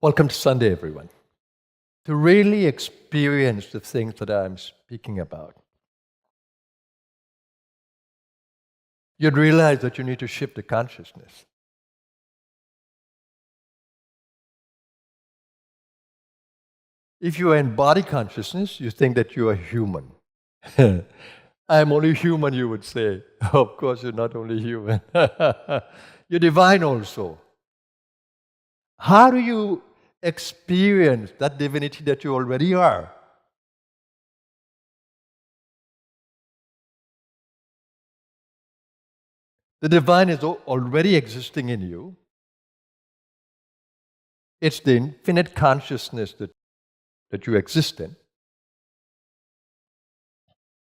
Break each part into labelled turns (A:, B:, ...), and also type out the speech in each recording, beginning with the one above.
A: Welcome to Sunday, everyone. To really experience the things that I'm speaking about, you'd realize that you need to shift the consciousness. If you are in body consciousness, you think that you are human. I'm only human, you would say. Of course, you're not only human. You're divine also. How do you experience that divinity that you already are? The divine is already existing in you. It's the infinite consciousness that you exist in.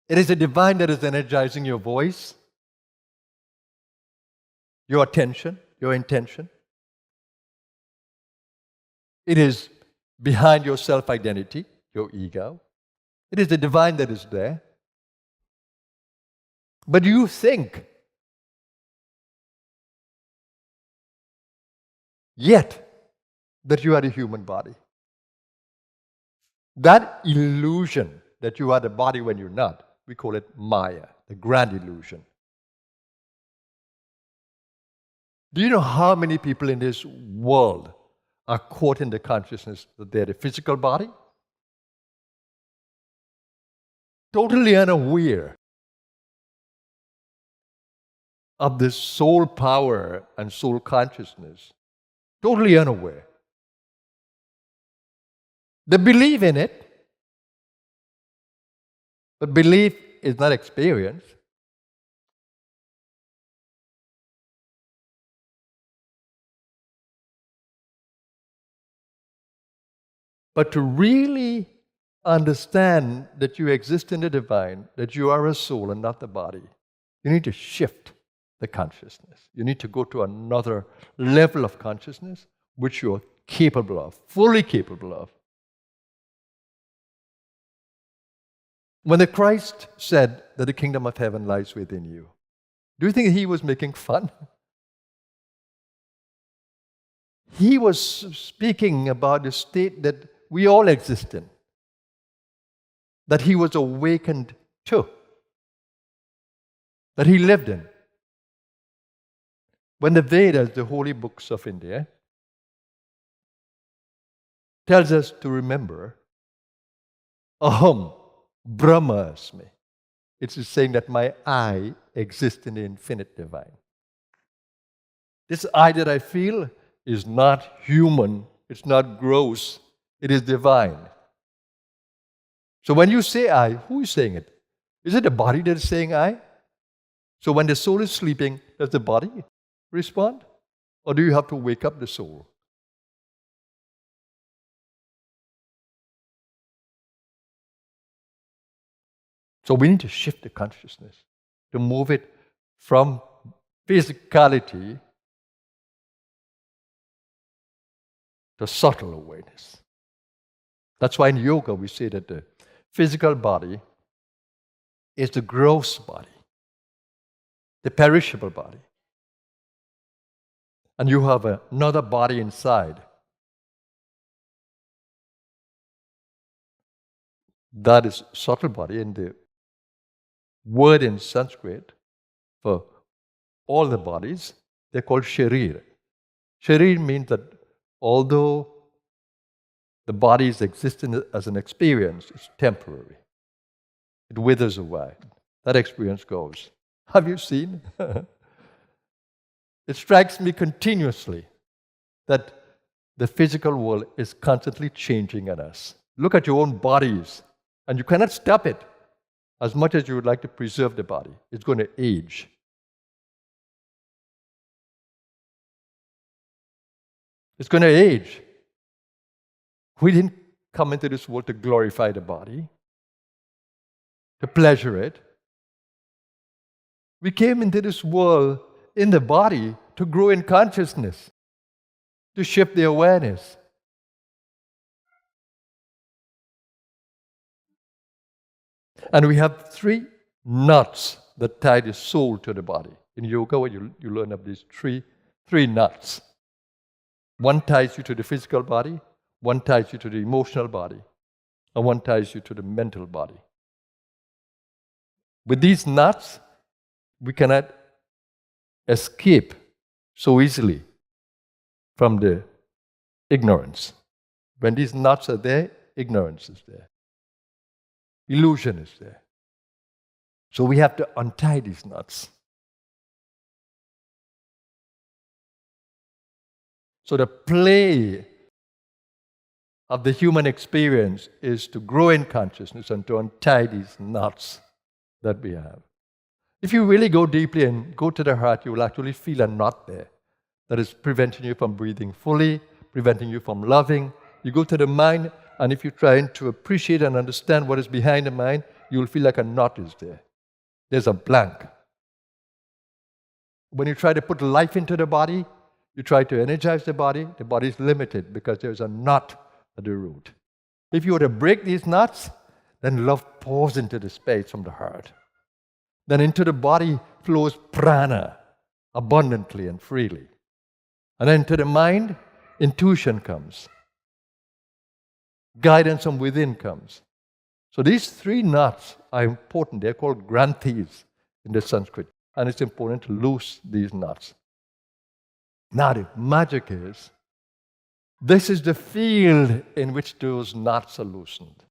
A: It is the divine that is energizing your voice, your attention, your intention. It is behind your self-identity, your ego. It is the divine that is there. But you think, yet, that you are the human body. That illusion that you are the body when you're not, we call it Maya, the grand illusion. Do you know how many people in this world are caught in the consciousness that they're the physical body? Totally unaware of this soul power and soul consciousness. Totally unaware. They believe in it, but belief is not experience. But to really understand that you exist in the divine, that you are a soul and not the body, you need to shift the consciousness. You need to go to another level of consciousness which you're capable of, fully capable of. When the Christ said that the kingdom of heaven lies within you, do you think he was making fun? He was speaking about the state that we all exist in, that he was awakened to, that he lived in. When the Vedas, the holy books of India, tells us to remember, Aham Brahmasmi. It's saying that my I exists in the infinite divine. This I that I feel is not human, it's not gross, it is divine. So when you say I, who is saying it? Is it the body that is saying I? So when the soul is sleeping, does the body respond? Or do you have to wake up the soul? So we need to shift the consciousness, to move it from physicality to subtle awareness. That's why in yoga we say that the physical body is the gross body, the perishable body. And you have another body inside. That is subtle body, and the word in Sanskrit for all the bodies, they're called sharir. Sharir means that although the body is existing as an experience, it's temporary. It withers away. That experience goes. Have you seen? It strikes me continuously that the physical world is constantly changing at us. Look at your own bodies, and you cannot stop it. As much as you would like to preserve the body, it's going to age. It's going to age. We didn't come into this world to glorify the body, to pleasure it. We came into this world in the body to grow in consciousness, to shift the awareness. And we have 3 knots that tie the soul to the body. In yoga, when you learn of these three knots. One ties you to the physical body, One ties you to the emotional body, and one ties you to the mental body. With these knots, we cannot escape so easily from the ignorance. When these knots are there, ignorance is there. Illusion is there. So we have to untie these knots. So the play of the human experience is to grow in consciousness and to untie these knots that we have. If you really go deeply and go to the heart, you will actually feel a knot there that is preventing you from breathing fully, preventing you from loving. You go to the mind, and if you're trying to appreciate and understand what is behind the mind, you will feel like a knot is there. There's a blank. When you try to put life into the body, you try to energize the body is limited because there's a knot at the root. If you were to break these knots, then love pours into the space from the heart. Then into the body flows prana abundantly and freely. And then into the mind, intuition comes. Guidance from within comes. So these three knots are important. They're called granthis in the Sanskrit. And it's important to loose these knots. Now the magic is, this is the field in which those knots are loosened.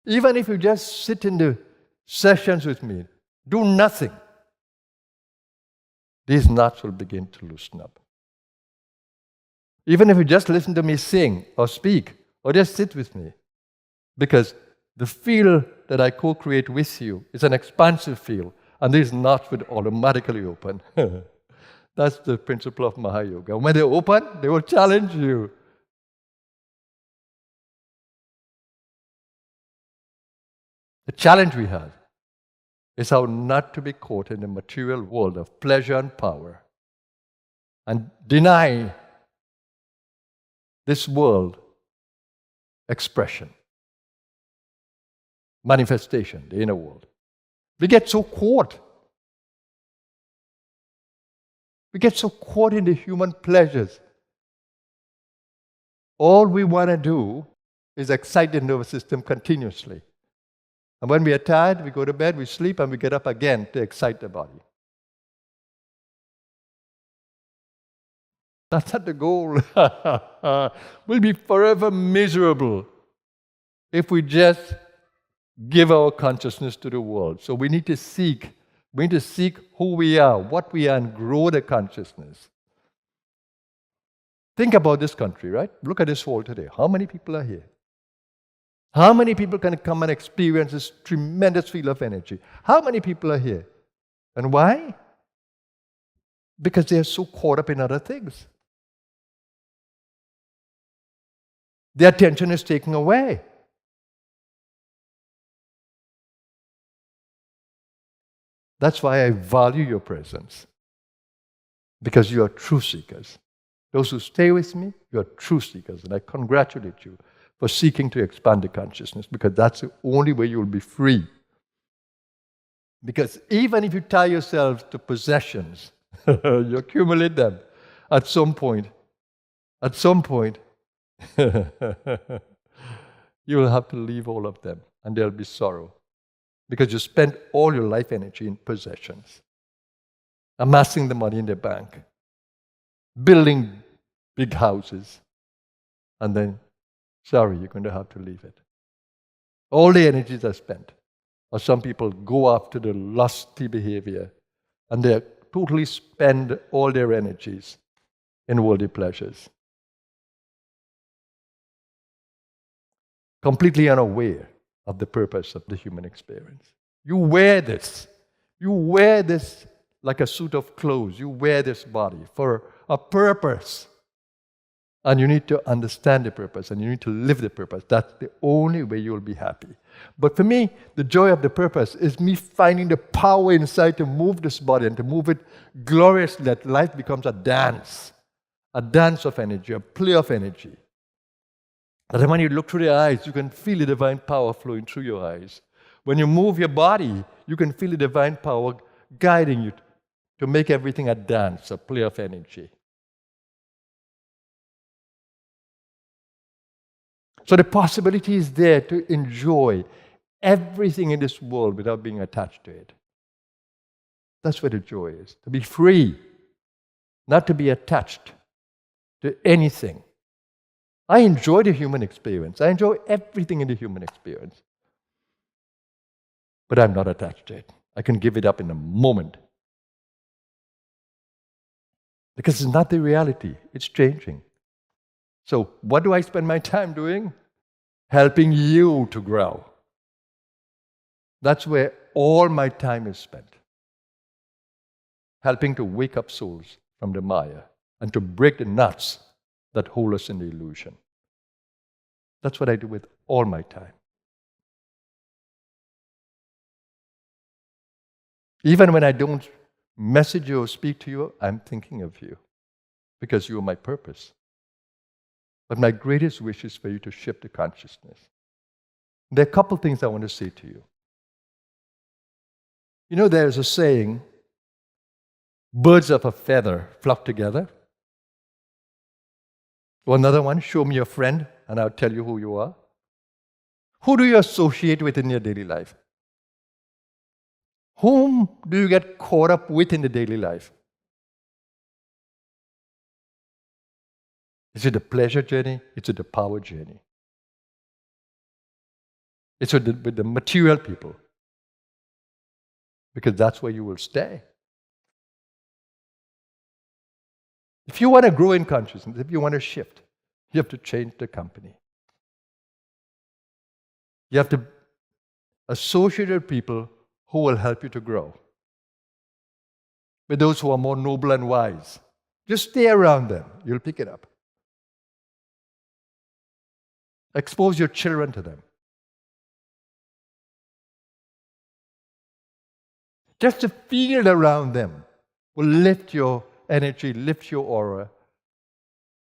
A: Even if you just sit in the sessions with me, do nothing, these knots will begin to loosen up. Even if you just listen to me sing or speak or just sit with me, because the field that I co-create with you is an expansive field, and these knots would automatically open. That's the principle of Mahayoga. When they open, they will challenge you. The challenge we have is how not to be caught in the material world of pleasure and power and deny this world expression, manifestation, the inner world. We get so caught. We get so caught in the human pleasures. All we want to do is excite the nervous system continuously. And when we are tired, we go to bed, we sleep, and we get up again to excite the body. That's not the goal. We'll be forever miserable if we just give our consciousness to the world. So we need to seek who we are, what we are, and grow the consciousness. Think about this country, right? Look at this world today. How many people are here? How many people can come and experience this tremendous field of energy? How many people are here? And why? Because they are so caught up in other things. Their attention is taken away. That's why I value your presence. Because you are truth seekers. Those who stay with me, you are truth seekers. And I congratulate you for seeking to expand the consciousness, because that's the only way you will be free. Because even if you tie yourselves to possessions, you accumulate them, at some point, you will have to leave all of them, and there'll be sorrow. Because you spent all your life energy in possessions, amassing the money in the bank, building big houses, and then, sorry, you're going to have to leave it. All the energies are spent. Or some people go after the lusty behavior, and they totally spend all their energies in worldly pleasures. Completely unaware of the purpose of the human experience. You wear this. You wear this like a suit of clothes. You wear this body for a purpose. And you need to understand the purpose, and you need to live the purpose. That's the only way you'll be happy. But for me, the joy of the purpose is me finding the power inside to move this body and to move it gloriously, that life becomes a dance of energy, a play of energy. And when you look through the eyes, you can feel the divine power flowing through your eyes. When you move your body, you can feel the divine power guiding you to make everything a dance, a play of energy. So the possibility is there to enjoy everything in this world without being attached to it. That's where the joy is. To be free, not to be attached to anything. I enjoy the human experience. I enjoy everything in the human experience. But I'm not attached to it. I can give it up in a moment. Because it's not the reality. It's changing. So what do I spend my time doing? Helping you to grow. That's where all my time is spent. Helping to wake up souls from the Maya and to break the nuts that hold us in the illusion. That's what I do with all my time. Even when I don't message you or speak to you, I'm thinking of you because you are my purpose. But my greatest wish is for you to shift the consciousness. There are a couple things I want to say to you. You know, there's a saying, birds of a feather flock together. Or another one, show me your friend and I'll tell you who you are. Who do you associate with in your daily life? Whom do you get caught up with in the daily life? Is it the pleasure journey? Is it the power journey? It's with the material people. Because that's where you will stay. If you want to grow in consciousness, if you want to shift, you have to change the company. You have to associate with people who will help you to grow. With those who are more noble and wise. Just stay around them. You'll pick it up. Expose your children to them. Just the field around them will lift your energy, lift your aura,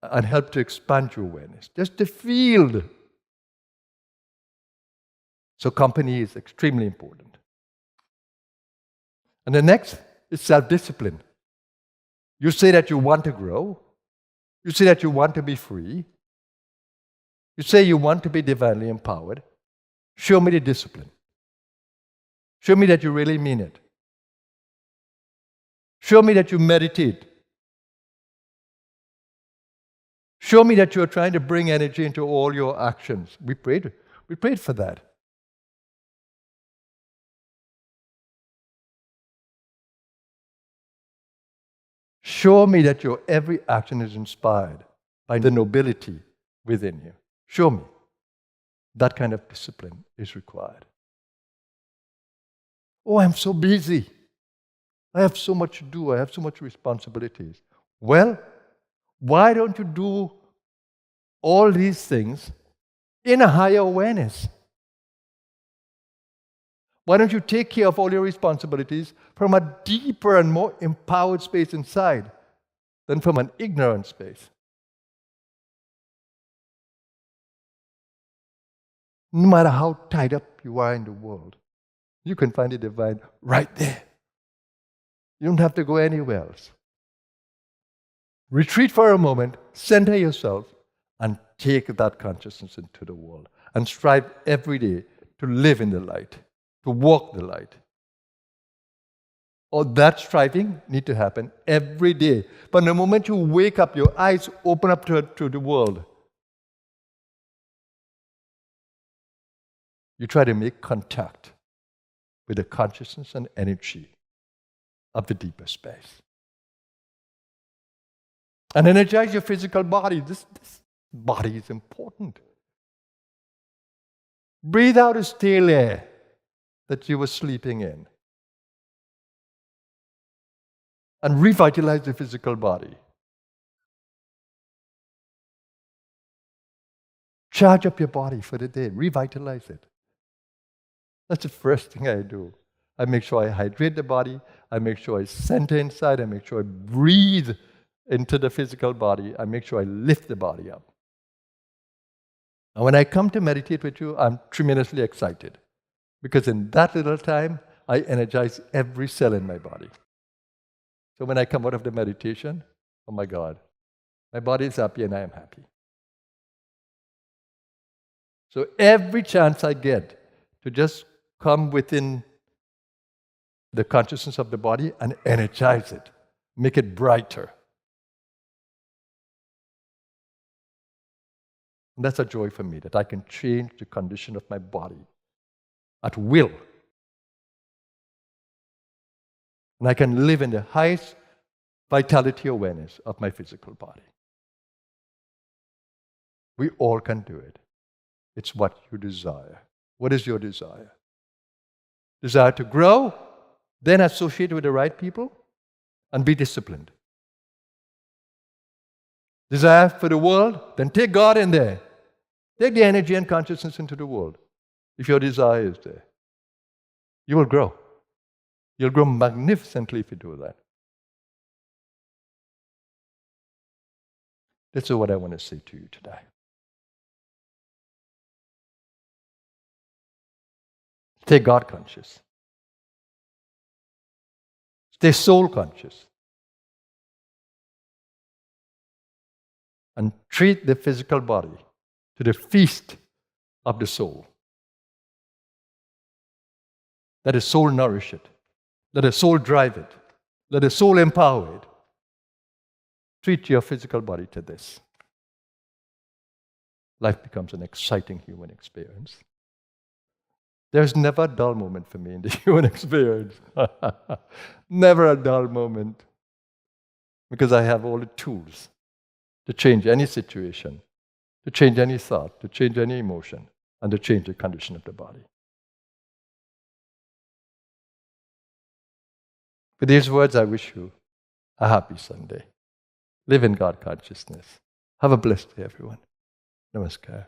A: and help to expand your awareness. Just the field. So company is extremely important. And the next is self-discipline. You say that you want to grow. You say that you want to be free. You say you want to be divinely empowered. Show me the discipline. Show me that you really mean it. Show me that you meditate. Show me that you're trying to bring energy into all your actions. We prayed for that. Show me that your every action is inspired by the nobility within you. Show me. That kind of discipline is required. Oh, I'm so busy. I have so much to do. I have so much responsibilities. Well, why don't you do all these things in a higher awareness? Why don't you take care of all your responsibilities from a deeper and more empowered space inside than from an ignorant space? No matter how tied up you are in the world, you can find the divine right there. You don't have to go anywhere else. Retreat for a moment, center yourself, and take that consciousness into the world. And strive every day to live in the light, to walk the light. All that striving needs to happen every day. But the moment you wake up, your eyes open up to the world, you try to make contact with the consciousness and energy of the deeper space. And energize your physical body. This body is important. Breathe out the stale air that you were sleeping in. And revitalize the physical body. Charge up your body for the day. Revitalize it. That's the first thing I do. I make sure I hydrate the body. I make sure I center inside. I make sure I breathe into the physical body. I make sure I lift the body up. And when I come to meditate with you, I'm tremendously excited. Because in that little time, I energize every cell in my body. So when I come out of the meditation, oh my God, my body is happy and I am happy. So every chance I get to just come within the consciousness of the body and energize it, make it brighter. And that's a joy for me, that I can change the condition of my body at will. And I can live in the highest vitality awareness of my physical body. We all can do it. It's what you desire. What is your desire? Desire to grow, then associate with the right people, and be disciplined. Desire for the world, then take God in there. Take the energy and consciousness into the world. If your desire is there, you will grow. You'll grow magnificently if you do that. This is what I want to say to you today. Stay God conscious. Stay soul conscious. And treat the physical body to the feast of the soul. Let the soul nourish it. Let the soul drive it. Let the soul empower it. Treat your physical body to this. Life becomes an exciting human experience. There's never a dull moment for me in the human experience. Never a dull moment. Because I have all the tools to change any situation, to change any thought, to change any emotion, and to change the condition of the body. With these words, I wish you a happy Sunday. Live in God consciousness. Have a blessed day, everyone. Namaskar.